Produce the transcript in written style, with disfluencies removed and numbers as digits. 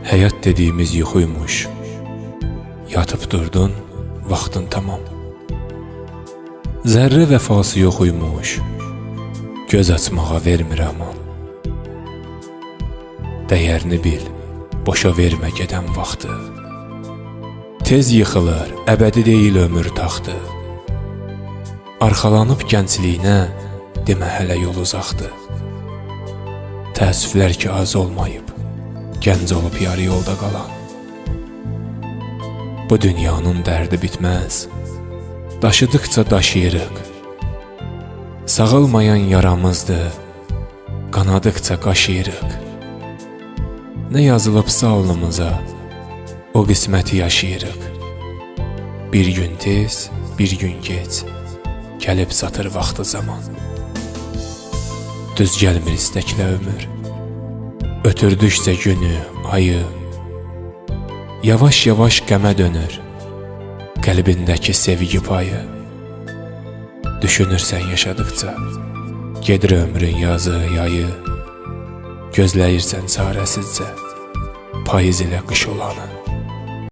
Həyat dediyimiz yuxuymuş. Yatıb durdun, vaxtın tamam. Zərrə vəfası yoxuymuş. Göz açmağa vermir aman. Dəyərini bil, boşa vermə gedən vaxtı. Tez yıxılır, əbədi deyil ömür taxtı. Arxalanıb gəncliyinə, demə hələ yol uzaqdır. Təəssüflər ki, az olmayıb, gənc olub yarı yolda qalan. Bu dünyanın dərdi bitməz, daşıdıqca daşıyırıq. Sağalmayan yaramızdır, qanadıqca qaşıyırıq. Nə yazılıbsa alnımıza, o qisməti yaşayırıq. Bir gün tez, bir gün gec, gəlib satır vaxtı zaman. Düz gəlmir istəklə ömür, ötürdükcə günü, ayı. Yavaş-yavaş qəmə dönür, qəlbindəki sevgi payı. Düşünürsən yaşadıqca, gedir ömrün yazı, yayı. Gözləyirsən çarəsizcə, payız ilə qış olanı.